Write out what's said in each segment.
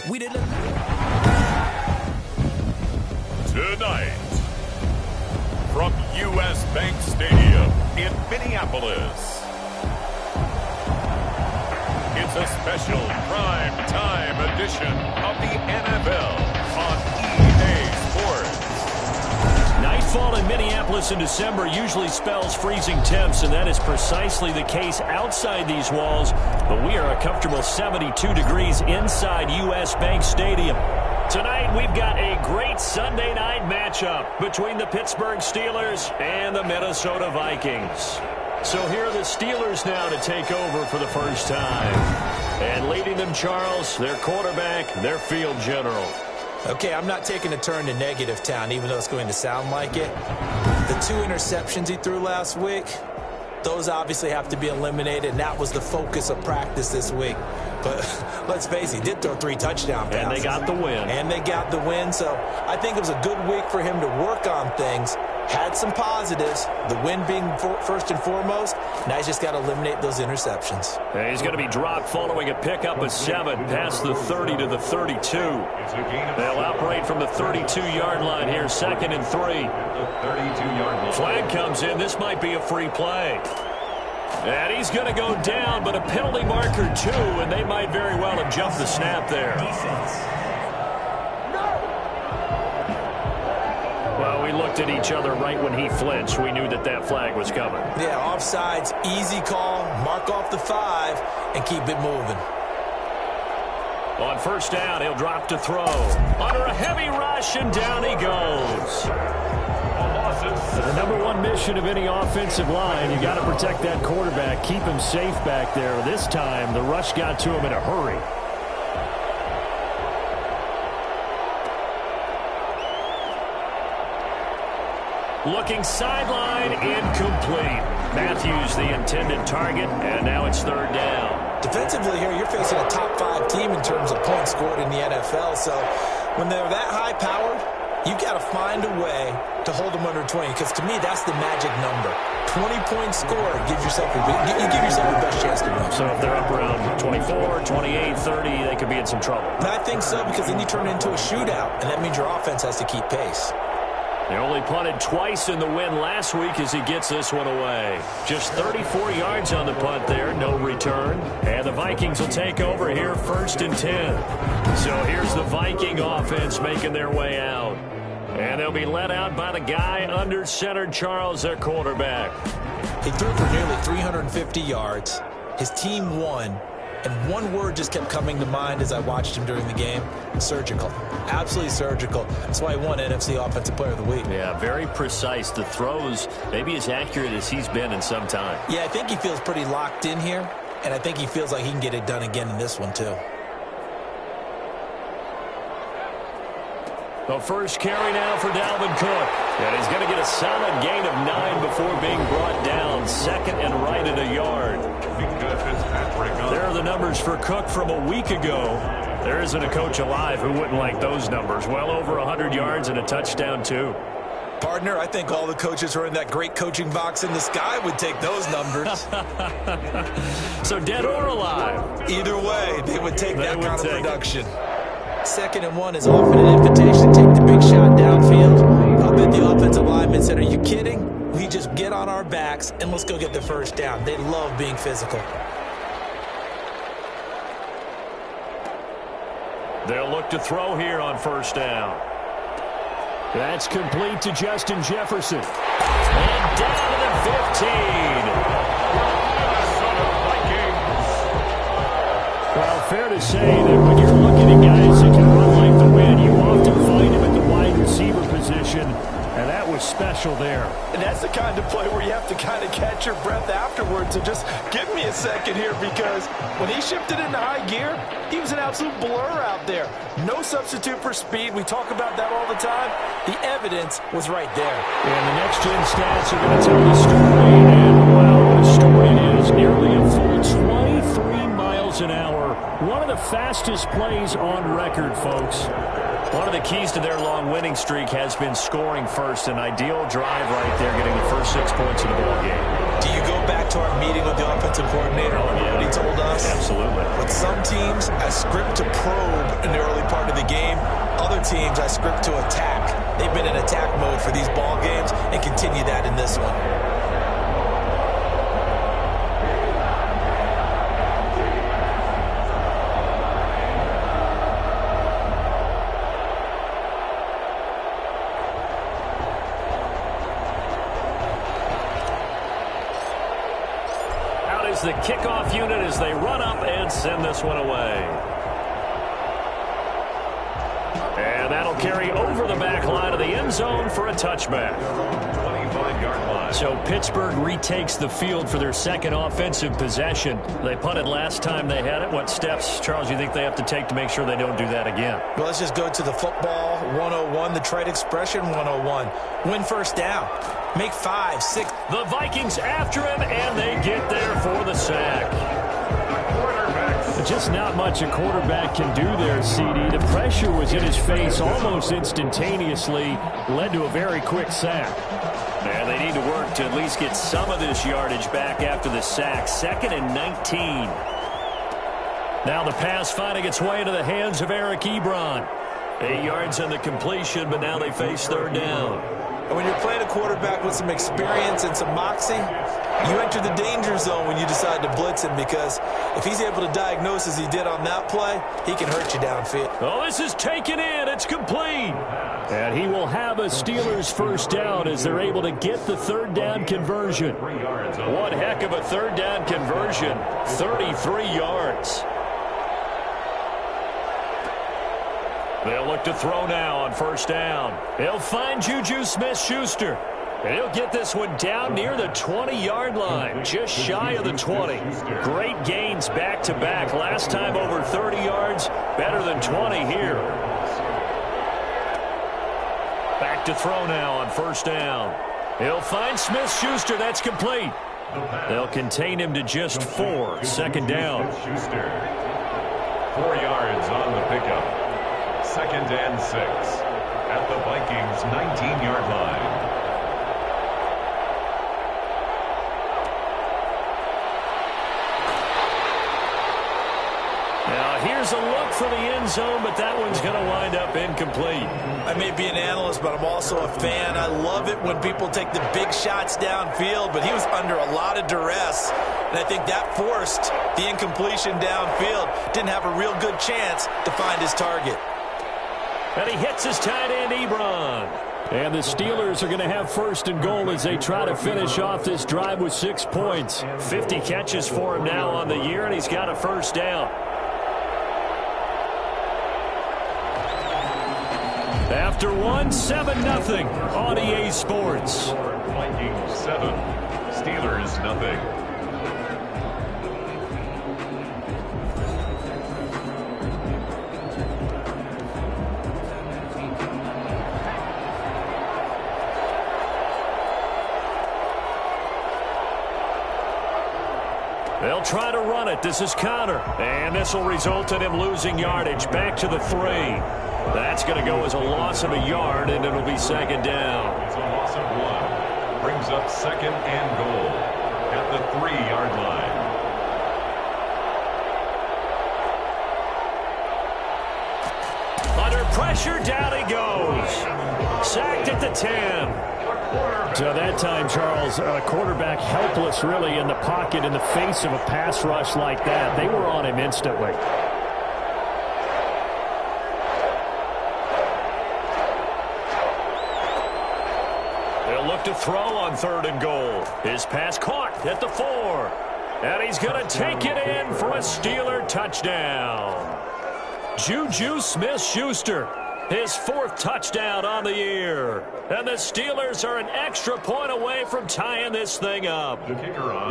We didn't. Tonight, from U.S. Bank Stadium in Minneapolis, it's a special prime time edition of the NFL on EA Sports. Nightfall in Minneapolis in December usually spells freezing temps, and that is precisely the case outside these walls. But we are a comfortable 72 degrees inside U.S. Bank Stadium. Tonight, we've got a great Sunday night matchup between the Pittsburgh Steelers and the Minnesota Vikings. So here are the Steelers now to take over for the first time. And leading them, Charles, their quarterback, their field general. Okay, I'm not taking a turn to negative town, even though it's going to sound like it. The 2 interceptions he threw last week, those obviously have to be eliminated, and that was the focus of practice this week. But let's face it, he did throw 3 touchdown passes. And they got the win. And they got the win, so I think it was a good week for him to work on things. Had some positives, the win being first and foremost. Now he's just got to eliminate those interceptions. And he's going to be dropped following a pickup of 7 past the 30 to the 32. They'll operate from the 32-yard line here, 2nd and 3. Flag comes in. This might be a free play. And he's going to go down, but a penalty marker too, and they might very well have jumped the snap there. Well, we looked at each other right when he flinched. We knew that that flag was coming. Yeah, offsides, easy call, mark off the 5, and keep it moving. On first down, he'll drop to throw. Under a heavy rush, and down he goes. The number 1 mission of any offensive line, you got to protect that quarterback, keep him safe back there. This time, the rush got to him in a hurry. Looking sideline, incomplete. Matthews the intended target, and now it's 3rd down. Defensively here, you're facing a top 5 team in terms of points scored in the NFL, so when they're that high-powered, you got to find a way to hold them under 20, because to me, that's the magic number. 20 points scored, you give yourself your best chance to win. So if they're up around 24, 28, 30, they could be in some trouble. And I think so, because then you turn it into a shootout, and that means your offense has to keep pace. They only punted twice in the win last week as he gets this one away. Just 34 yards on the punt there, no return. And the Vikings will take over here 1st and 10. So here's the Viking offense making their way out. And they'll be led out by the guy under center, Charles, their quarterback. He threw for nearly 350 yards. His team won. And one word just kept coming to mind as I watched him during the game: surgical. Absolutely surgical. That's why he won NFC Offensive Player of the Week. Yeah, very precise. The throws maybe as accurate as he's been in some time. Yeah, I think he feels pretty locked in here, and I think he feels like he can get it done again in this one too. The first carry now for Dalvin Cook. And he's going to get a solid gain of 9 before being brought down. 2nd and right at a yard. There are the numbers for Cook from a week ago. There isn't a coach alive who wouldn't like those numbers. Well over 100 yards and a touchdown, too. Partner, I think all the coaches who are in that great coaching box in the sky would take those numbers. So dead or alive? Either way, they would take that kind of production. 2nd and 1 is often an invitation to take the big shot downfield. I bet the offensive lineman said, "Are you kidding? We just get on our backs and let's go get the first down." They love being physical. They'll look to throw here on first down. That's complete to Justin Jefferson. And down to the 15. Well, fair to say that when you're looking at guys that can run like the wind, you often find them at the wide receiver position, and that was special there. And that's the kind of play where you have to kind of catch your breath afterwards. So just give me a second here, because when he shifted into high gear, he was an absolute blur out there. No substitute for speed. We talk about that all the time. The evidence was right there. And the next-gen stats are going to tell the story, and, well, what a story it is. Nearly a full 23 miles an hour. One of the fastest plays on record, folks. One of the keys to their long winning streak has been scoring first. An ideal drive right there, getting the first 6 points of the ball game. Do you go back to our meeting with the offensive coordinator? Remember what he told us? Absolutely. With some teams, a script to probe in the early teams, I script to attack. They've been in attack mode for these ball games and continue that in this one. The kickoff unit as they run up and send this one away. And that'll carry over the back line of the end zone for a touchback. 25-yard line. So Pittsburgh retakes the field for their second offensive possession. They punted last time they had it. What steps, Charles, you think they have to take to make sure they don't do that again? Well, let's just go to the football 101, the trade expression 101. Win first down. Make 5, 6. The Vikings after him, and they get there for the sack. Just not much a quarterback can do there, CD. The pressure was in his face almost instantaneously, led to a very quick sack. And they need to work to at least get some of this yardage back after the sack. 2nd and 19. Now the pass finding its way into the hands of Eric Ebron. 8 yards on the completion, but now they face third down. And when you're playing a quarterback with some experience and some moxie, you enter the danger zone when you decide to blitz him, because if he's able to diagnose as he did on that play, he can hurt you downfield. Oh, this is taken in. It's complete. And he will have a Steelers first down as they're able to get the third down conversion. One heck of a third down conversion. 33 yards. They'll look to throw now on first down. He'll find Juju Smith-Schuster. And he'll get this one down near the 20-yard line, just shy of the 20. Great gains back-to-back. Last time over 30 yards, better than 20 here. Back to throw now on first down. He'll find Smith-Schuster. That's complete. They'll contain him to just 4. Second down. 4 yards on the pickup. 2nd and 6 at the Vikings' 19-yard line. Now here's a look for the end zone, but that one's going to wind up incomplete. I may be an analyst, but I'm also a fan. I love it when people take the big shots downfield, but he was under a lot of duress, and I think that forced the incompletion downfield. Didn't have a real good chance to find his target. And he hits his tight end, Ebron. And the Steelers are going to have first and goal as they try to finish off this drive with 6 points. 50 catches for him now on the year, and he's got a first down. After one, 7-0 on EA Sports. Vikings 7, Steelers 0. They'll try to run it. This is Connor. And this will result in him losing yardage. Back to the 3. That's going to go as a loss of a yard, and it'll be second down. It's a loss of 1. Brings up 2nd and goal at the 3-yard line. Under pressure, down he goes. Sacked at the 10. So that time, Charles, a quarterback helpless really in the pocket in the face of a pass rush like that. They were on him instantly. They'll look to throw on 3rd and goal. His pass caught at the 4. And he's going to take it in for a Steeler touchdown. Juju Smith-Schuster. His 4th touchdown on the year. And the Steelers are an extra point away from tying this thing up.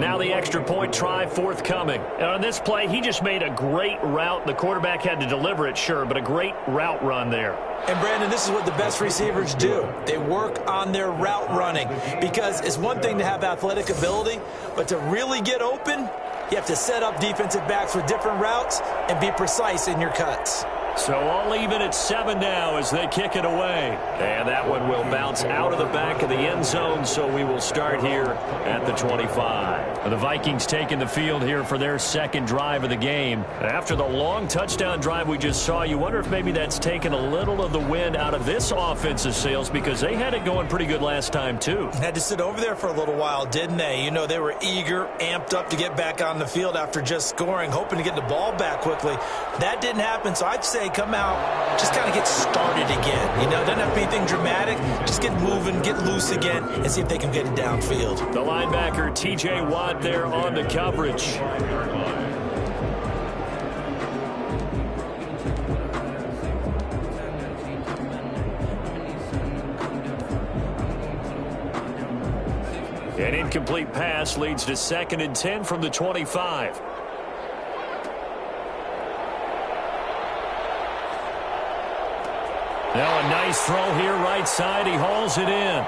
Now the extra point try forthcoming. And on this play, he just made a great route. The quarterback had to deliver it, sure, but a great route run there. And, Brandon, this is what the best receivers do. They work on their route running, because it's one thing to have athletic ability, but to really get open, you have to set up defensive backs with different routes and be precise in your cuts. So all even at 7 now as they kick it away. And that one will bounce out of the back of the end zone, so we will start here at the 25. The Vikings taking the field here for their second drive of the game. After the long touchdown drive we just saw, you wonder if maybe that's taken a little of the wind out of this offensive sails because they had it going pretty good last time too. Had to sit over there for a little while, didn't they? You know, they were eager, amped up to get back on the field after just scoring, hoping to get the ball back quickly. That didn't happen, so I'd say come out, just kind of get started again. You know, doesn't have to be anything dramatic. Just get moving, get loose again, and see if they can get it downfield. The linebacker, T.J. Watt, there on the coverage. An incomplete pass leads to 2nd and 10 from the 25. Now a nice throw here right side. He hauls it in.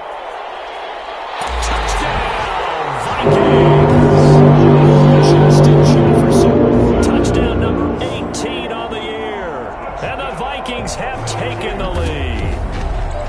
Touchdown, Vikings! Justin Jefferson. Touchdown number 18 on the year. And the Vikings have taken the lead.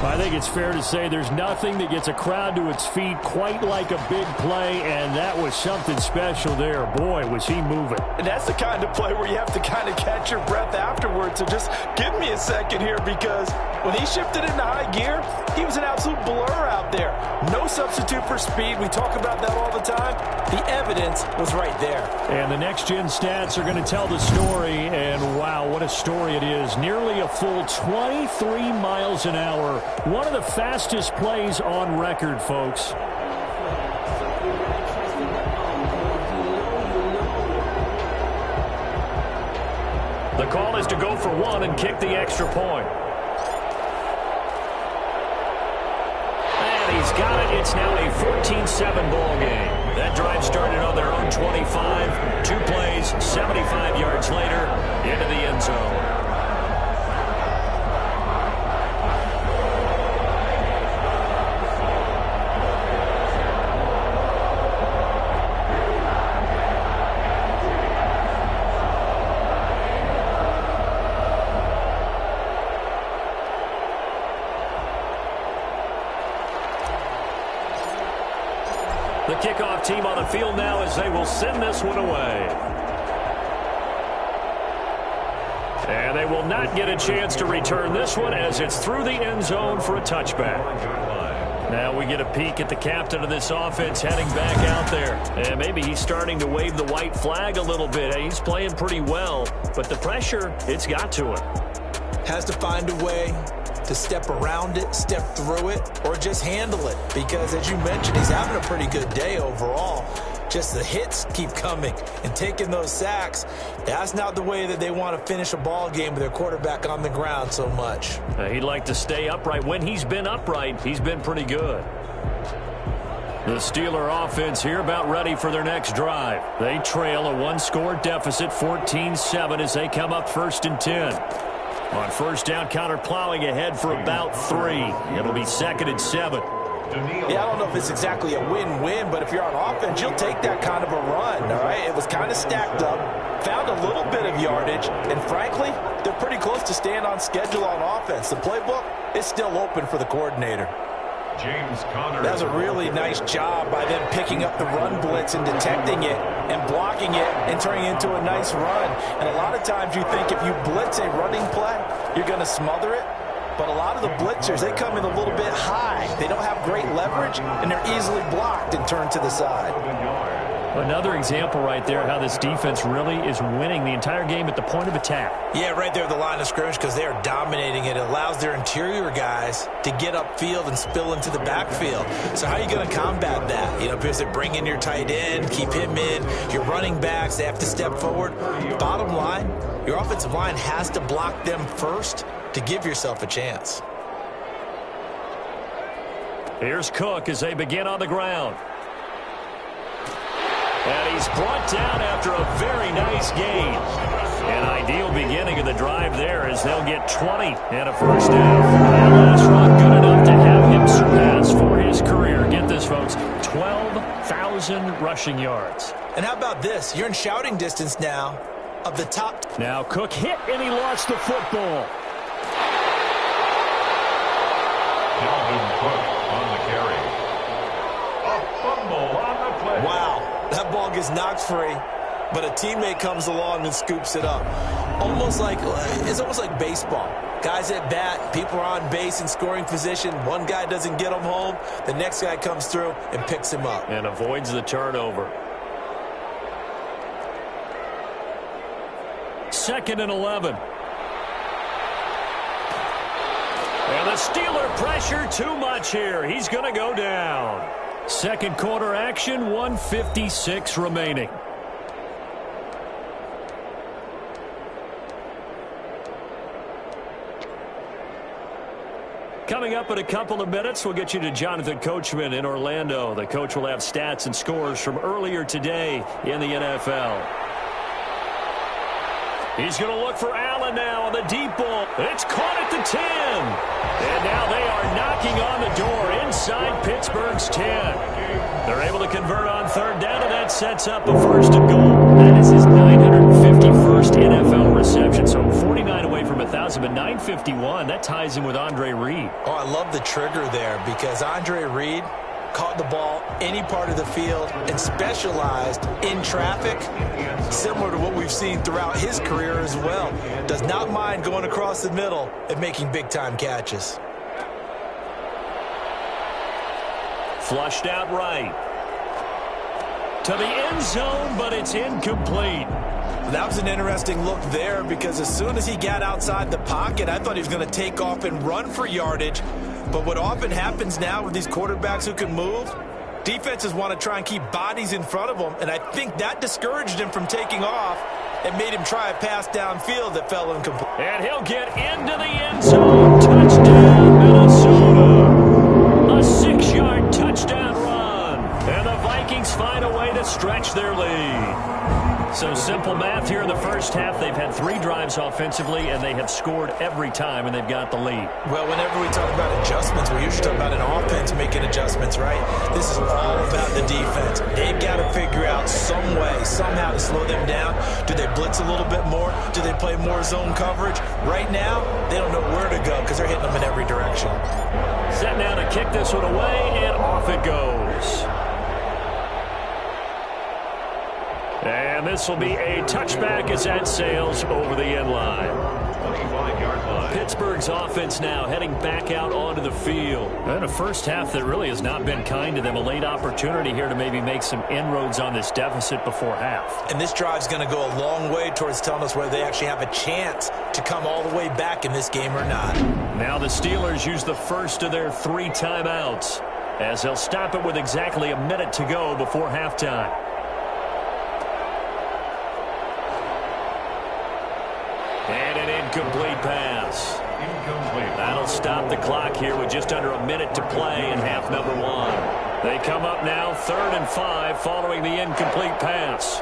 I think it's fair to say there's nothing that gets a crowd to its feet quite like a big play, and that was something special there. Boy, was he moving. And that's the kind of play where you have to kind of catch your breath afterwards. So just give me a second here, because when he shifted into high gear, he was an absolute blur out there. No substitute for speed. We talk about that all the time. The evidence was right there. And the next-gen stats are going to tell the story, and wow, what a story it is. Nearly a full 23 miles an hour. One of the fastest plays on record, folks. The call is to go for one and kick the extra point. And he's got it. It's now a 14-7 ball game. That drive started on their own 25. 2 plays, 75 yards later, into the end zone. The kickoff team on the field now as they will send this one away. And they will not get a chance to return this one as it's through the end zone for a touchback. Now we get a peek at the captain of this offense heading back out there. And maybe he's starting to wave the white flag a little bit. He's playing pretty well, but the pressure, it's got to him. Has to find a way to step around it, step through it, or just handle it. Because as you mentioned, he's having a pretty good day overall. Just the hits keep coming and taking those sacks. That's not the way that they want to finish a ball game with their quarterback on the ground so much. He'd like to stay upright. When he's been upright, he's been pretty good. The Steeler offense here about ready for their next drive. They trail a one-score deficit, 14-7, as they come up 1st and 10. On first down, counter plowing ahead for about 3. It'll be 2nd and 7. Yeah, I don't know if it's exactly a win-win, but if you're on offense, you'll take that kind of a run, all right? It was kind of stacked up, found a little bit of yardage, and frankly, they're pretty close to staying on schedule on offense. The playbook is still open for the coordinator. That's a really nice job by them picking up the run blitz and detecting it and blocking it and turning it into a nice run. And a lot of times you think if you blitz a running play, you're going to smother it. But a lot of the blitzers, they come in a little bit high. They don't have great leverage, and they're easily blocked and turned to the side. Another example right there how this defense really is winning the entire game at the point of attack. Yeah, right there at the line of scrimmage, because they are dominating it. It allows their interior guys to get upfield and spill into the backfield. So how are you going to combat that? You know, because they bring in your tight end, keep him in. Your running backs, they have to step forward. Bottom line, your offensive line has to block them first to give yourself a chance. Here's Cook as they begin on the ground. And he's brought down after a very nice gain. An ideal beginning of the drive there as they'll get 20 and a first down. That last run good enough to have him surpass for his career. Get this, folks, 12,000 rushing yards. And how about this? You're in shouting distance now of the top. Now Cook hit, and he lost the football. Dalvin Cook on the carry. A fumble on the play. Wow, that ball gets knocked free, but a teammate comes along and scoops it up. It's almost like baseball. Guys at bat, people are on base in scoring position. One guy doesn't get him home. The next guy comes through and picks him up. And avoids the turnover. 2nd and 11. And the Steeler pressure too much here. He's going to go down. Second quarter action, 1:56 remaining. Coming up in a couple of minutes, we'll get you to Jonathan Coachman in Orlando. The coach will have stats and scores from earlier today in the NFL. He's going to look for Allen now on the deep ball. It's caught at the 10. And now they are knocking on the door inside Pittsburgh's 10. They're able to convert on third down, and that sets up a 1st and goal. That is his 951st NFL reception. So 49 away from 1,000, but 951. That ties him with Andre Reed. Oh, I love the trigger there because Andre Reed caught the ball any part of the field and specialized in traffic, similar to what we've seen throughout his career as well. Does not mind going across the middle and making big-time catches. Flushed out right. To the end zone, but it's incomplete. That was an interesting look there because as soon as he got outside the pocket, I thought he was going to take off and run for yardage. But what often happens now with these quarterbacks who can move, defenses want to try and keep bodies in front of them, and I think that discouraged him from taking off and made him try a pass downfield that fell incomplete. And he'll get into the end zone. Touchdown, Minnesota. A 6-yard touchdown run. And the Vikings find a way to stretch their lead. So simple math here in the first half. They've had 3 drives offensively, and they have scored every time, and they've got the lead. Well, whenever we talk about adjustments, we usually talk about an offense making adjustments, right? This is all about the defense. They've got to figure out some way, somehow to slow them down. Do they blitz a little bit more? Do they play more zone coverage? Right now, they don't know where to go because they're hitting them in every direction. Set now to kick this one away, and off it goes. And this will be a touchback as that sails over the end line. 25-yard line. Pittsburgh's offense now heading back out onto the field. And a first half that really has not been kind to them. A late opportunity here to maybe make some inroads on this deficit before half. And this drive's going to go a long way towards telling us whether they actually have a chance to come all the way back in this game or not. Now the Steelers use the first of their 3 timeouts as they'll stop it with exactly a minute to go before halftime. And an incomplete pass. Incomplete. That'll stop the clock here with just under a minute to play in half number 1. They come up now 3rd and 5 following the incomplete pass.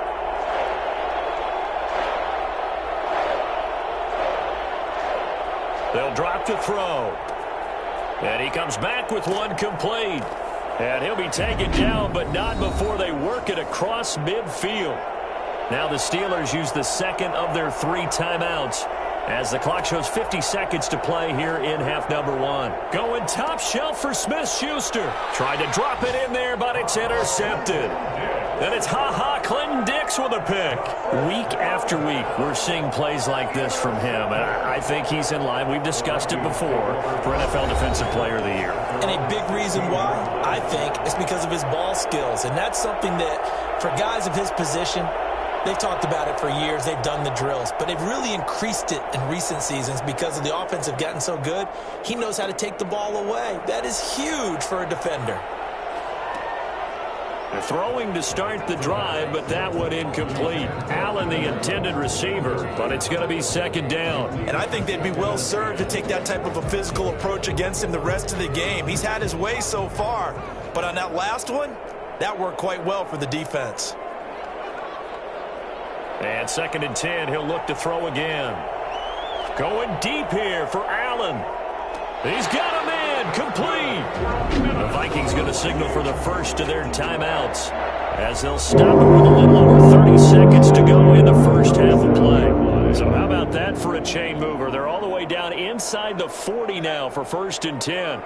They'll drop the throw. And he comes back with one complete. And he'll be taken down, but not before they work it across midfield. Now the Steelers use the second of their 3 timeouts as the clock shows 50 seconds to play here in half number 1. Going top shelf for Smith-Schuster. Tried to drop it in there, but it's intercepted. And it's Clinton Dix with a pick. Week after week, we're seeing plays like this from him. And I think he's in line. We've discussed it before for NFL Defensive Player of the Year. And a big reason why, I think, is because of his ball skills. And that's something that, for guys of his position, they've talked about it for years. They've done the drills. But they've really increased it in recent seasons because of the offense have gotten so good. He knows how to take the ball away. That is huge for a defender. They're throwing to start the drive, but that one incomplete. Allen, the intended receiver, but it's going to be 2nd down. And I think they'd be well served to take that type of a physical approach against him the rest of the game. He's had his way so far. But on that last one, that worked quite well for the defense. And 2nd and 10, he'll look to throw again. Going deep here for Allen. He's got him in. Complete. The Vikings going to signal for the first of their timeouts as they'll stop it with a little over 30 20 seconds to go in the first half of play. So how about that for a chain mover? They're all the way down inside the 40 now for 1st and 10.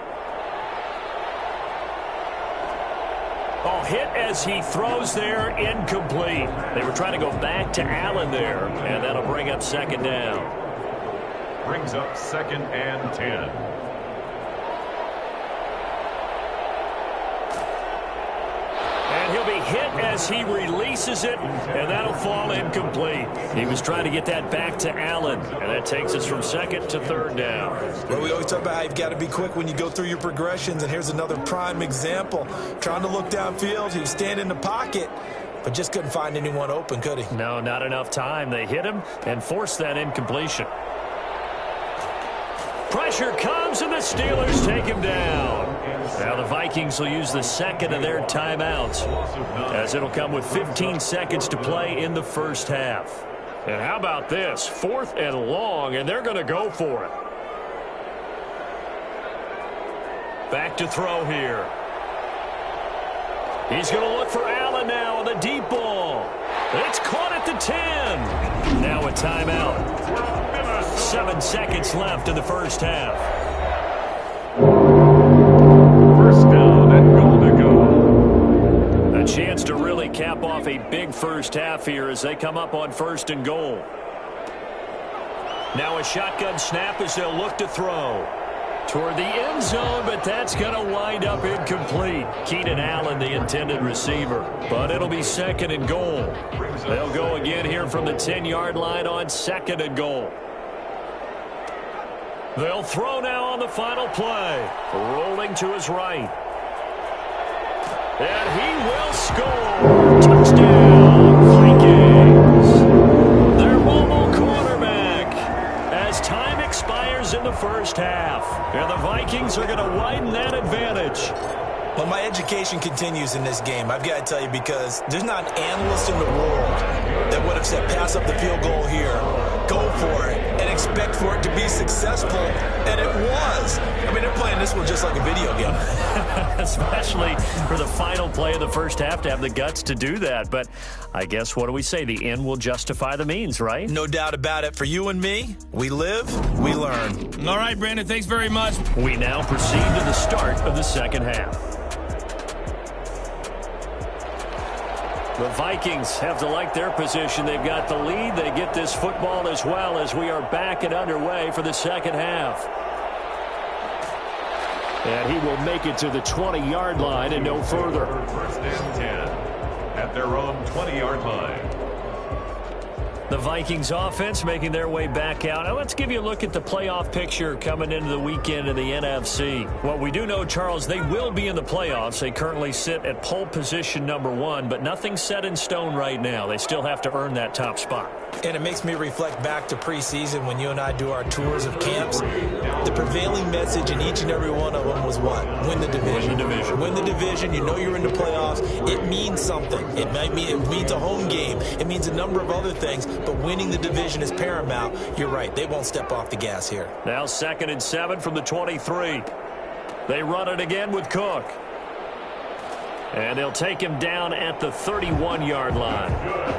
Oh, hit as he throws there, incomplete. They were trying to go back to Allen there, and that'll bring up 2nd down. Brings up 2nd and 10. And he'll be hit as he releases it, and that'll fall incomplete. He was trying to get that back to Allen, and that takes us from 2nd to 3rd down. Well, we always talk about how you've got to be quick when you go through your progressions, and here's another prime example. Trying to look downfield, he was standing in the pocket, but just couldn't find anyone open, could he? No, not enough time. They hit him and forced that incompletion. Pressure comes, and the Steelers take him down. Now the Vikings will use the 2nd of their timeouts, as it'll come with 15 seconds to play in the first half. And how about this? 4th and long, and they're going to go for it. Back to throw here. He's going to look for Allen now on the deep ball. It's caught at the 10. Now a timeout. 7 seconds left in the first half. First down and goal to go. A chance to really cap off a big first half here as they come up on 1st and goal. Now a shotgun snap as they'll look to throw. Toward the end zone, but that's going to wind up incomplete. Keenan Allen, the intended receiver. But it'll be 2nd and goal. They'll go again here from the 10-yard line on 2nd and goal. They'll throw now on the final play. Rolling to his right. And he will score. Touchdown, Vikings. Their mobile quarterback. As time expires in the first half. And the Vikings are going to widen that advantage. Well, my education continues in this game, I've got to tell you, because there's not an analyst in the world that would have said pass up the field goal here, go for it, and expect for it to be successful, and it was. I mean, they're playing this one just like a video game. Especially for the final play of the first half to have the guts to do that. But I guess, what do we say? The end will justify the means, right? No doubt about it. For you and me, we live, we learn. All right, Brandon, thanks very much. We now proceed to the start of the second half. The Vikings have to like their position. They've got the lead. They get this football as well as we are back and underway for the second half. And he will make it to the 20-yard line and no further. 1st and 10 at their own 20-yard line. The Vikings offense making their way back out. Now let's give you a look at the playoff picture coming into the weekend in the NFC. What we do know, Charles, they will be in the playoffs. They currently sit at pole position number 1, but nothing's set in stone right now. They still have to earn that top spot. And it makes me reflect back to preseason when you and I do our tours of camps. The prevailing message in each and every one of them was what? Win the division. Win the division. Win the division. You know you're in the playoffs. It means something. It means a home game. It means a number of other things, but winning the division is paramount. You're right. They won't step off the gas here. Now 2nd and 7 from the 23. They run it again with Cook. And they'll take him down at the 31-yard line.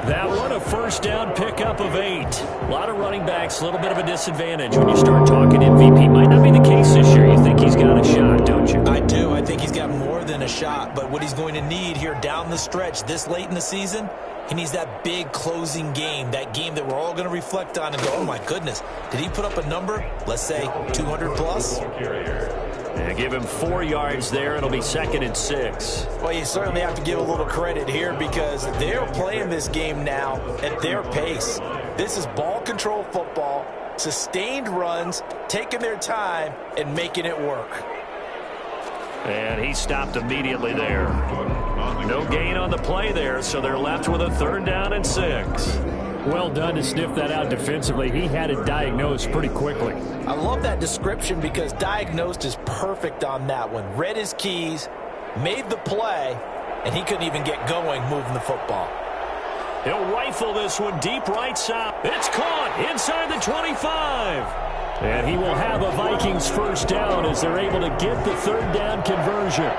That one, a first down pickup of 8. A lot of running backs, a little bit of a disadvantage when you start talking MVP. Might not be the case this year. You think he's got a shot, don't you? I do. I think he's got more than a shot. But what he's going to need here down the stretch this late in the season, he needs that big closing game, that game that we're all going to reflect on and go, oh, my goodness, did he put up a number, let's say 200 plus? Yeah, give him 4 yards there. It'll be 2nd and 6. Well, you certainly have to give a little credit here because they're playing this game now at their pace. This is ball control football, sustained runs, taking their time, and making it work. And he stopped immediately there. No gain on the play there, so they're left with a 3rd down and 6. Well done to sniff that out defensively. He had it diagnosed pretty quickly. I love that description because diagnosed is perfect on that one. Read his keys, made the play, and he couldn't even get going moving the football. He'll rifle this one deep right side. It's caught inside the 25. And he will have a Vikings first down as they're able to get the 3rd down conversion.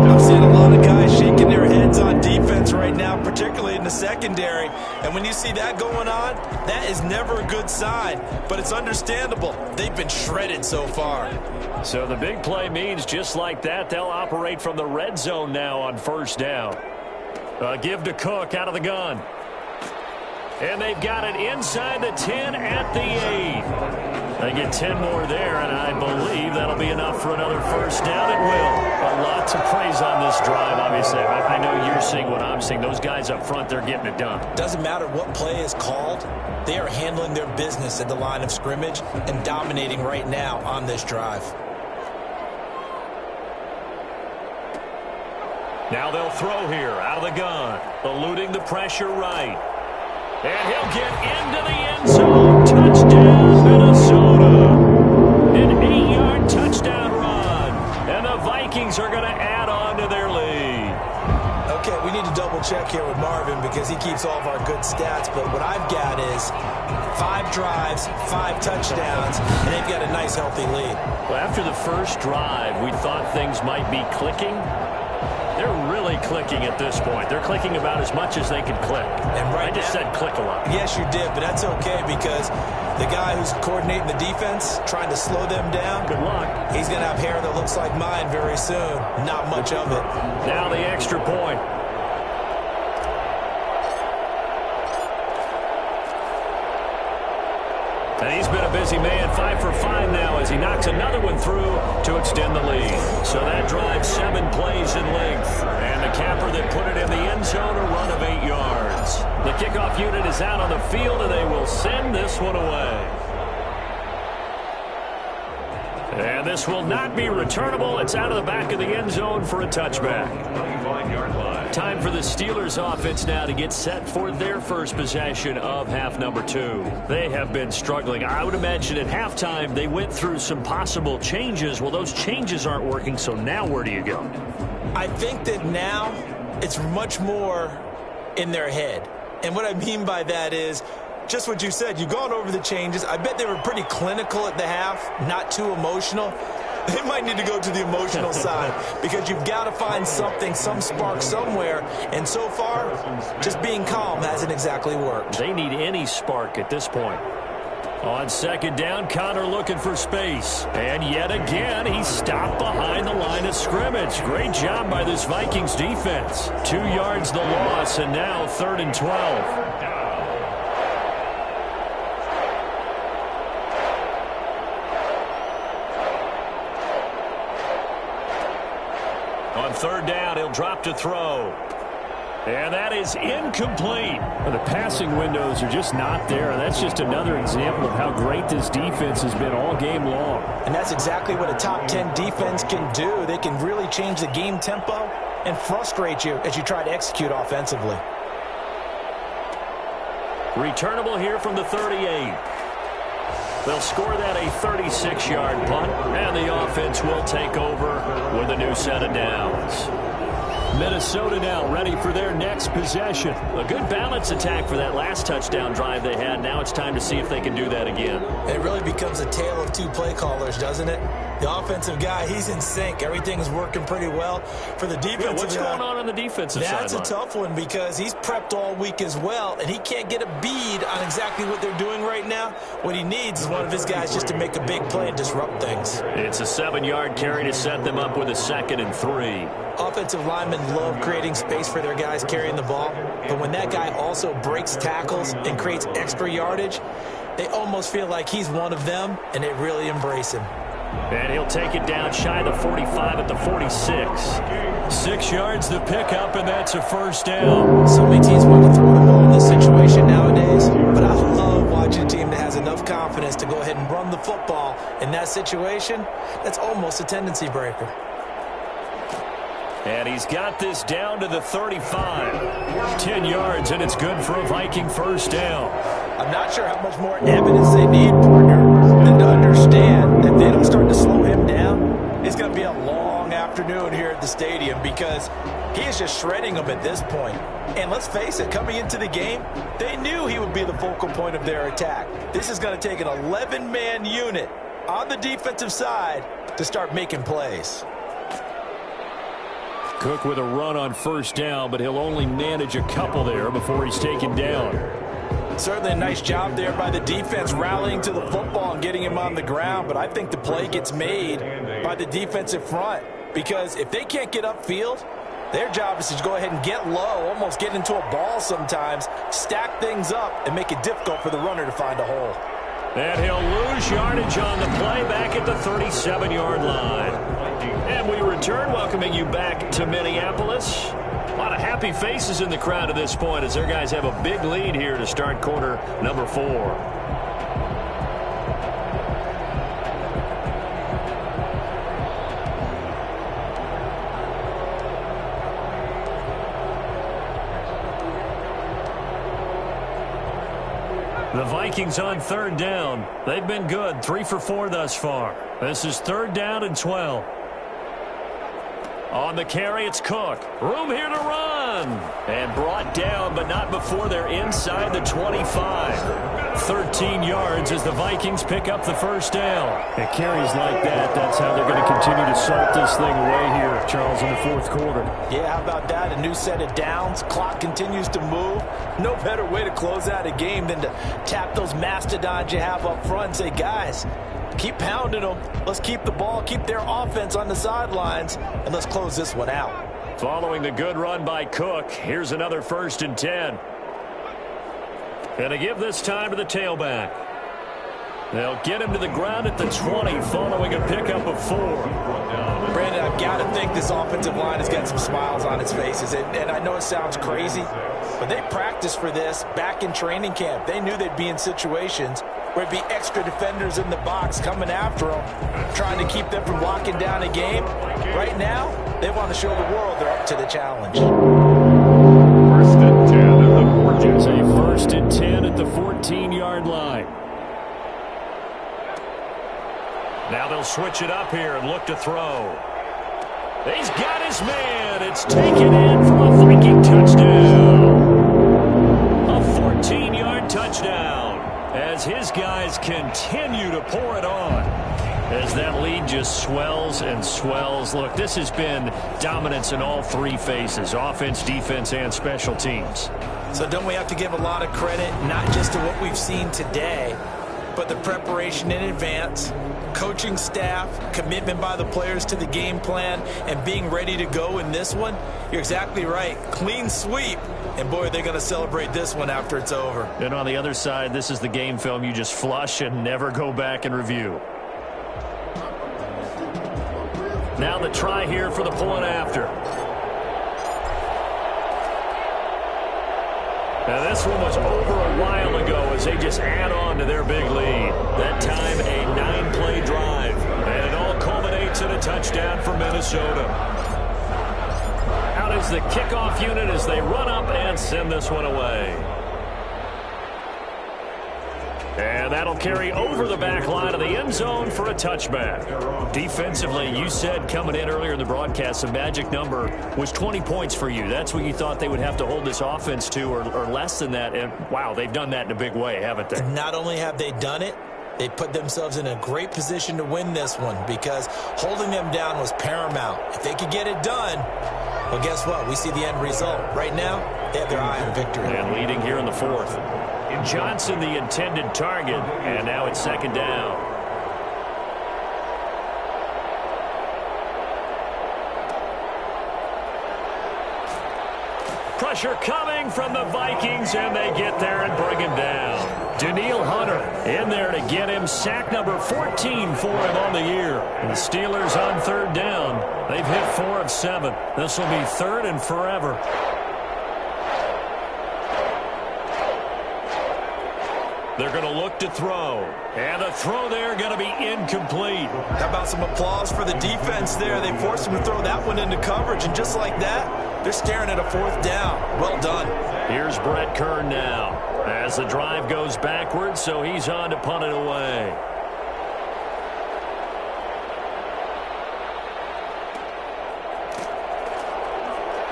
I'm seeing a lot of guys shaking their heads on defense right now, particularly in the secondary. And when you see that going on, that is never a good sign. But it's understandable. They've been shredded so far. So the big play means just like that, they'll operate from the red zone now on first down. Give to Cook out of the gun. And they've got it inside the 10 at the 8. They get 10 more there, and I believe that'll be enough for another first down. It will. A lot to praise on this drive, obviously. I know you're seeing what I'm seeing. Those guys up front, they're getting it done. Doesn't matter what play is called. They are handling their business at the line of scrimmage and dominating right now on this drive. Now they'll throw here out of the gun, eluding the pressure right. And he'll get into the end zone. Touchdown, Minnesota. An 8-yard touchdown run. And the Vikings are going to add on to their lead. Okay, we need to double check here with Marvin because he keeps all of our good stats. But what I've got is 5 drives, 5 touchdowns, and they've got a nice, healthy lead. Well, after the first drive, we thought things might be clicking. They're really clicking at this point. They're clicking about as much as they can click. And right I just said click a lot. Yes, you did, but that's okay because the guy who's coordinating the defense, trying to slow them down, good luck. He's going to have hair that looks like mine very soon. Not much of it. Now the extra point. And he's been a busy man, 5 for 5 now as he knocks another one through to extend the lead. So that drives 7 plays in length. And the capper that put it in the end zone, a run of 8 yards. The kickoff unit is out on the field, and they will send this one away. And this will not be returnable. It's out of the back of the end zone for a touchback. Time for the Steelers offense now to get set for their first possession of half number 2. They have been struggling. I would imagine at halftime they went through some possible changes. Well, those changes aren't working, so now where do you go? I think that now it's much more in their head. And what I mean by that is just what you said. You've gone over the changes. I bet they were pretty clinical at the half, not too emotional. They might need to go to the emotional side because you've got to find something, some spark somewhere. And so far, just being calm hasn't exactly worked. They need any spark at this point. On second down, Connor looking for space. And yet again, he's stopped behind the line of scrimmage. Great job by this Vikings defense. 2 yards the loss, and now 3rd and 12. On 3rd down, he'll drop to throw. And that is incomplete. Well, the passing windows are just not there. That's just another example of how great this defense has been all game long. And that's exactly what a top 10 defense can do. They can really change the game tempo and frustrate you as you try to execute offensively. Returnable here from the 38. They'll score that a 36-yard punt, and the offense will take over with a new set of downs. Minnesota now ready for their next possession. A good balance attack for that last touchdown drive they had. Now it's time to see if they can do that again. It really becomes a tale of 2 play callers, doesn't it? The offensive guy, he's in sync. Everything's working pretty well. For the defensive what's going on the defensive side? That's a tough one because he's prepped all week as well, and he can't get a bead on exactly what they're doing right now. What he needs is one of his guys just to make a big play and disrupt things. It's a 7-yard carry to set them up with a 2nd and 3. Offensive linemen love creating space for their guys carrying the ball, but when that guy also breaks tackles and creates extra yardage, they almost feel like he's one of them, and they really embrace him. And he'll take it down shy of the 45 at the 46. 6 yards the pickup, and that's a first down. So many teams want to throw the ball in this situation nowadays, but I love watching a team that has enough confidence to go ahead and run the football in that situation. That's almost a tendency breaker. And he's got this down to the 35. 10 yards, and it's good for a Viking first down. I'm not sure how much more evidence they need, partner, than to understand that they don't start to slow him down. It's going to be a long afternoon here at the stadium because he is just shredding them at this point. And let's face it, coming into the game, they knew he would be the focal point of their attack. This is going to take an 11-man unit on the defensive side to start making plays. Cook with a run on first down, but he'll only manage a couple there before he's taken down. Certainly a nice job there by the defense rallying to the football and getting him on the ground, but I think the play gets made by the defensive front because if they can't get upfield, their job is to go ahead and get low, almost get into a ball sometimes, stack things up, and make it difficult for the runner to find a hole. And he'll lose yardage on the play back at the 37-yard line. And we return, welcoming you back to Minneapolis. A lot of happy faces in the crowd at this point as their guys have a big lead here to start quarter number 4. The Vikings on third down. They've been good, 3 for 4 thus far. This is third down and 12. On the carry, it's Cook. Room here to run. And brought down, but not before they're inside the 25. 13 yards as the Vikings pick up the first down. At carries like that, that's how they're going to continue to salt this thing away here, Charles, in the fourth quarter. Yeah, how about that? A new set of downs. Clock continues to move. No better way to close out a game than to tap those mastodons you have up front and say, guys, keep pounding them. Let's keep the ball, keep their offense on the sidelines, and let's close this one out. Following the good run by Cook, here's another 1st and 10. Going to give this time to the tailback. They'll get him to the ground at the 20 following a pickup of 4. Brandon, I've got to think this offensive line has got some smiles on its faces. And I know it sounds crazy, but they practiced for this back in training camp. They knew they'd be in situations where it'd be extra defenders in the box coming after them, trying to keep them from locking down a game. Right now, they want to show the world they're up to the challenge. 1st and 10 at the 14. It's a 1st and 10 at the 14-yard line. Now they'll switch it up here and look to throw. He's got his man. It's taken in for a Viking touchdown. A 14-yard touchdown as his guys continue to pour it on. As that lead just swells and swells. Look, this has been dominance in all 3 phases, offense, defense, and special teams. So don't we have to give a lot of credit, not just to what we've seen today, but the preparation in advance, coaching staff, commitment by the players to the game plan, and being ready to go in this one? You're exactly right. Clean sweep. And, boy, they're going to celebrate this one after it's over. And on the other side, this is the game film you just flush and never go back and review. Now the try here for the point after. Now this one was over a while ago as they just add on to their big lead. That time a 9-play drive. And it all culminates in a touchdown for Minnesota. Out is the kickoff unit as they run up and send this one away. And that'll carry over the back line of the end zone for a touchback. Defensively, you said coming in earlier in the broadcast, the magic number was 20 points for you. That's what you thought they would have to hold this offense to or less than that. And, wow, they've done that in a big way, haven't they? Not only have they done it, they put themselves in a great position to win this one because holding them down was paramount. If they could get it done, well, guess what? We see the end result. Right now, they have their eye on victory. And leading here in the 4th. Johnson the intended target, and now it's 2nd down. Pressure coming from the Vikings, and they get there and bring him down. Danielle Hunter in there to get him sack number 14 for him on the year. And the Steelers on 3rd down. They've hit 4 of 7. This will be 3rd and forever. They're going to look to throw. And the throw there going to be incomplete. How about some applause for the defense there? They forced him to throw that one into coverage, and just like that, they're staring at a 4th down. Well done. Here's Brett Kern now as the drive goes backwards, so he's on to punt it away.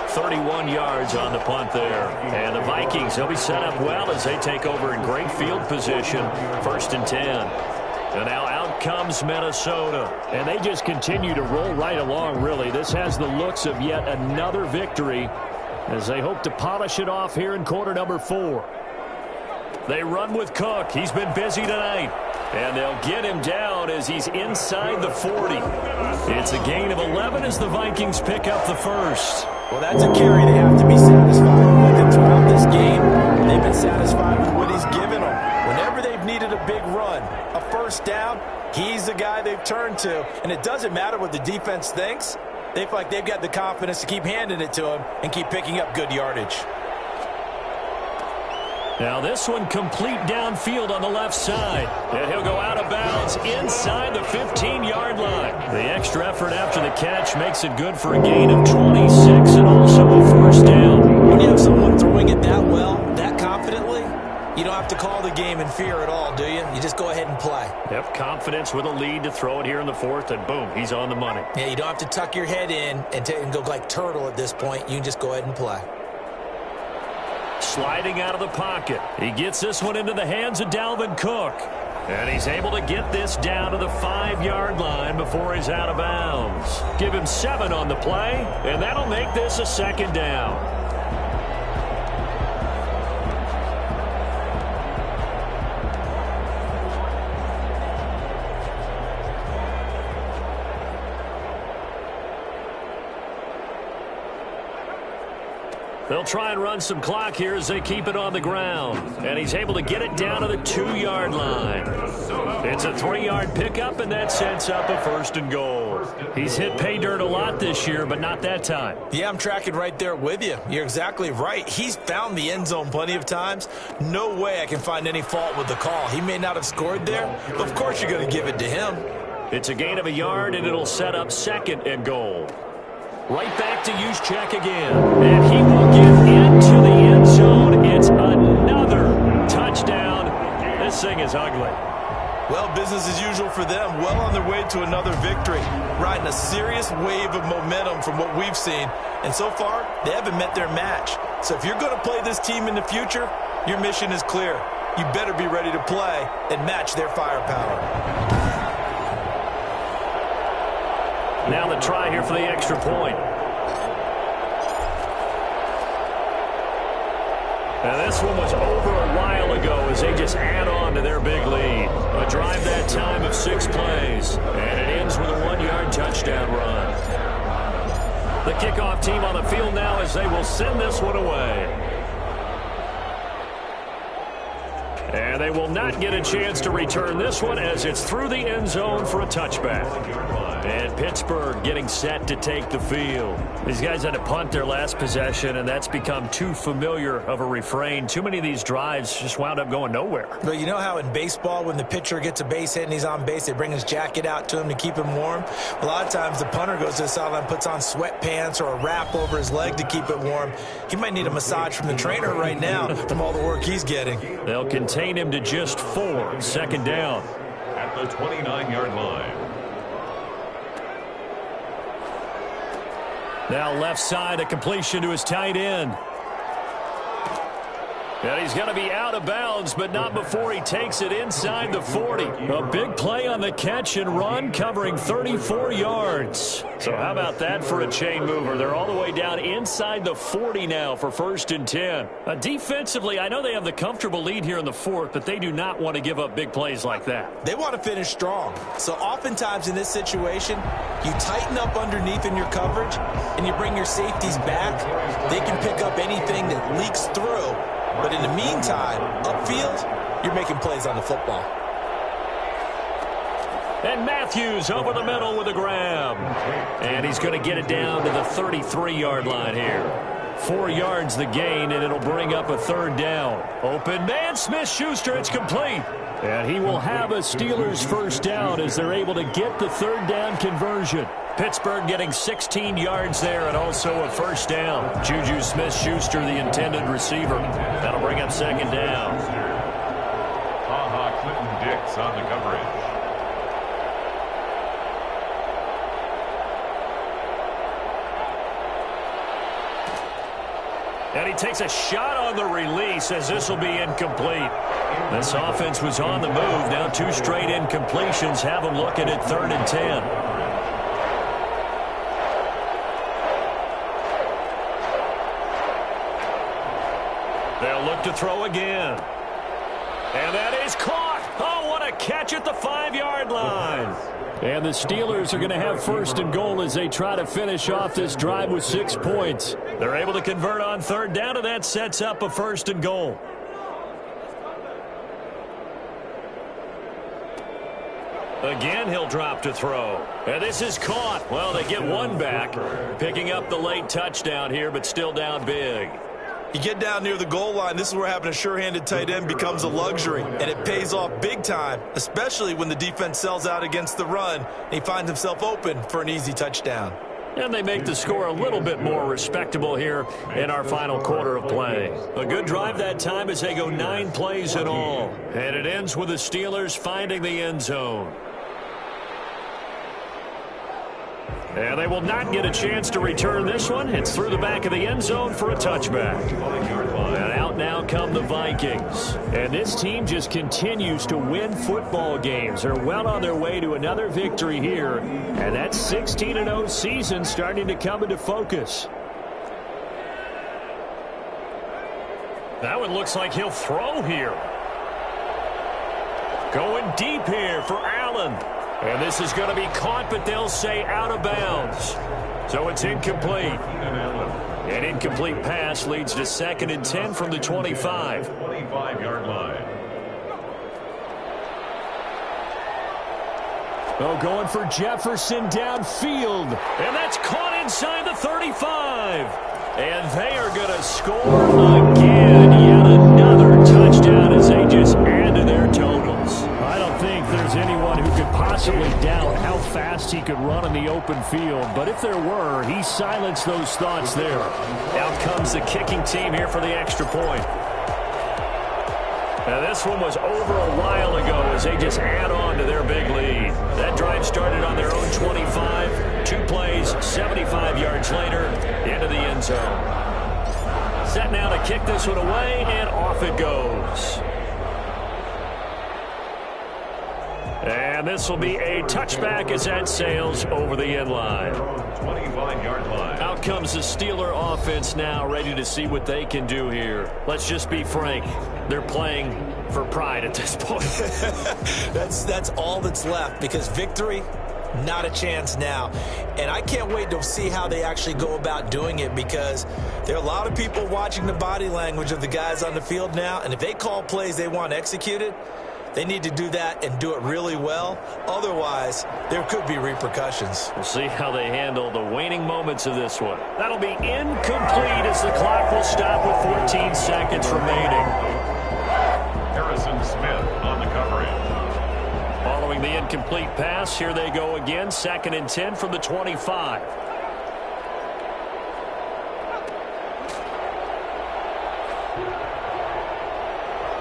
.31 yards on the punt there. And the Vikings, they'll be set up well as they take over in great field position. 1st and 10. And now out comes Minnesota. And they just continue to roll right along, really. This has the looks of yet another victory as they hope to polish it off here in quarter number 4. They run with Cook. He's been busy tonight. And they'll get him down as he's inside the 40. It's a gain of 11 as the Vikings pick up the first. Well, that's a carry they have to be satisfied with. And throughout this game, they've been satisfied with what he's given them. Whenever they've needed a big run, a first down, he's the guy they've turned to. And it doesn't matter what the defense thinks. They feel like they've got the confidence to keep handing it to him and keep picking up good yardage. Now this one complete downfield on the left side. And he'll go out of bounds inside the 15-yard line. The extra effort after the catch makes it good for a gain of 26 and also a first down. When you have someone throwing it that well, that confidently, you don't have to call the game in fear at all, do you? You just go ahead and play. Yep, confidence with a lead to throw it here in the 4th, and boom, he's on the money. Yeah, you don't have to tuck your head in and go like turtle at this point. You can just go ahead and play. Sliding out of the pocket. He gets this one into the hands of Dalvin Cook. And he's able to get this down to the 5-yard line before he's out of bounds. Give him 7 on the play, and that'll make this a second down. They'll try and run some clock here as they keep it on the ground. And he's able to get it down to the 2-yard line. It's a 3-yard pickup, and that sets up a first and goal. He's hit pay dirt a lot this year, but not that time. Yeah, I'm tracking right there with you. You're exactly right. He's found the end zone plenty of times. No way I can find any fault with the call. He may not have scored there, but of course you're going to give it to him. It's a gain of a yard, and it'll set up second and goal. Right back to Juszczyk again. And he will get into the end zone. It's another touchdown. This thing is ugly. Well, business as usual for them. Well on their way to another victory. Riding a serious wave of momentum from what we've seen. And so far, they haven't met their match. So if you're going to play this team in the future, your mission is clear. You better be ready to play and match their firepower. Now the try here for the extra point. Now this one was over a while ago as they just add on to their big lead. A drive that time of 6 plays. And it ends with a 1-yard touchdown run. The kickoff team on the field now as they will send this one away. And they will not get a chance to return this one as it's through the end zone for a touchback. And Pittsburgh getting set to take the field. These guys had to punt their last possession, and that's become too familiar of a refrain. Too many of these drives just wound up going nowhere. But you know how in baseball, when the pitcher gets a base hit and he's on base, they bring his jacket out to him to keep him warm? A lot of times the punter goes to the sideline, puts on sweatpants or a wrap over his leg to keep it warm. He might need a massage from the trainer right now from all the work he's getting. They'll contain him to just 4. Second down. At the 29-yard line. Now left side, a completion to his tight end. And he's going to be out of bounds, but not before he takes it inside the 40. A big play on the catch and run, covering 34 yards. So how about that for a chain mover? They're all the way down inside the 40 now for 1st and 10. Defensively, I know they have the comfortable lead here in the 4th, but they do not want to give up big plays like that. They want to finish strong. So oftentimes in this situation, you tighten up underneath in your coverage, and you bring your safeties back. They can pick up anything that leaks through. But in the meantime, upfield, you're making plays on the football. And Matthews over the middle with a grab. And he's going to get it down to the 33-yard line here. 4 yards the gain, and it'll bring up a 3rd down. Open man, Smith-Schuster, it's complete. And he will have a Steelers first down as they're able to get the 3rd down conversion. Pittsburgh getting 16 yards there and also a first down. Juju Smith-Schuster, the intended receiver. That'll bring up 2nd down. Clinton Dix on the coverage. And he takes a shot on the release as this will be incomplete. This offense was on the move. Now 2 straight incompletions have them looking at 3rd and 10. They'll look to throw again. And that is caught. Oh, what a catch at the 5-yard line. And the Steelers are going to have 1st and goal as they try to finish off this drive with 6 points. They're able to convert on 3rd down, and that sets up a 1st and goal. Again, he'll drop to throw. And this is caught. Well, they get 1 back, picking up the late touchdown here, but still down big. You get down near the goal line, this is where having a sure-handed tight end becomes a luxury, and it pays off big time, especially when the defense sells out against the run, and he finds himself open for an easy touchdown. And they make the score a little bit more respectable here in our final quarter of play. A good drive that time as they go 9 plays in all. And it ends with the Steelers finding the end zone. And they will not get a chance to return this one. It's through the back of the end zone for a touchback. And out now come the Vikings. And this team just continues to win football games. They're well on their way to another victory here. And that 16-0 season starting to come into focus. That one looks like he'll throw here. Going deep here for Allen. And this is going to be caught, but they'll say out of bounds. So it's incomplete. An incomplete pass leads to 2nd and 10 from the 25. 25-yard line. Oh, going for Jefferson downfield. And that's caught inside the 35. And they are going to score again. Yet another touchdown as they just add to their totals. I don't think there's anyone who could possibly doubt how fast he could run in the open field. But if there were, he silenced those thoughts there. Out comes the kicking team here for the extra point. Now this one was over a while ago as they just add on to their big lead. That drive started on their own 25. 2 plays, 75 yards later, into the end zone. Set now to kick this one away, and off it goes. And this will be a touchback as that sails over the end line. 25-yard line. Out comes the Steeler offense now, ready to see what they can do here. Let's just be frank. They're playing for pride at this point. That's all that's left, because victory, not a chance now. And I can't wait to see how they actually go about doing it, because there are a lot of people watching the body language of the guys on the field now, and if they call plays they want executed, they need to do that and do it really well. Otherwise, there could be repercussions. We'll see how they handle the waning moments of this one. That'll be incomplete as the clock will stop with 14 seconds remaining. Harrison Smith on the coverage. Following the incomplete pass, here they go again. 2nd and 10 from the 25.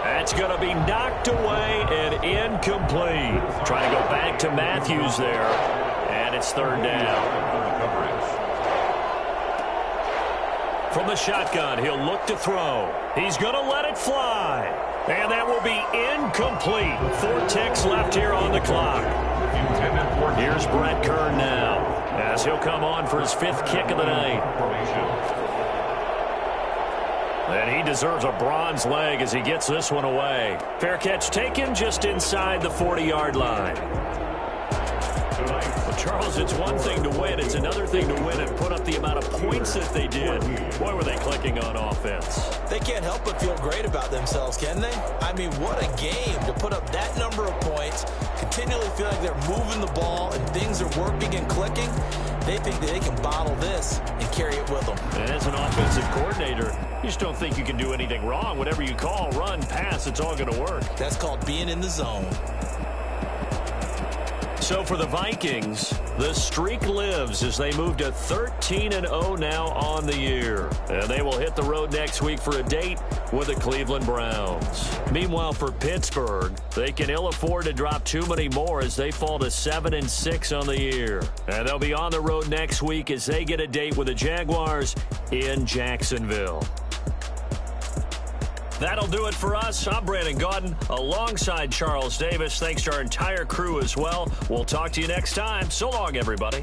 That's going to be knocked away and incomplete. Trying to go back to Matthews there, and it's 3rd down. From the shotgun, he'll look to throw. He's going to let it fly, and that will be incomplete. 4 ticks left here on the clock. Here's Brett Kern now, as he'll come on for his 5th kick of the night. And he deserves a bronze leg as he gets this one away. Fair catch taken just inside the 40-yard line. Well, Charles, it's one thing to win. It's another thing to win and put up the amount of points that they did. Boy, were they clicking on offense. They can't help but feel great about themselves, can they? I mean, what a game to put up that number of points, continually feel like they're moving the ball and things are working and clicking. They think that they can bottle this and carry it with them. And as an offensive coordinator, you just don't think you can do anything wrong. Whatever you call, run, pass, it's all going to work. That's called being in the zone. So for the Vikings, the streak lives as they move to 13-0 now on the year. And they will hit the road next week for a date with the Cleveland Browns. Meanwhile, for Pittsburgh, they can ill afford to drop too many more as they fall to 7-6 on the year. And they'll be on the road next week as they get a date with the Jaguars in Jacksonville. That'll do it for us. I'm Brandon Gaudin alongside Charles Davis. Thanks to our entire crew as well. We'll talk to you next time. So long, everybody.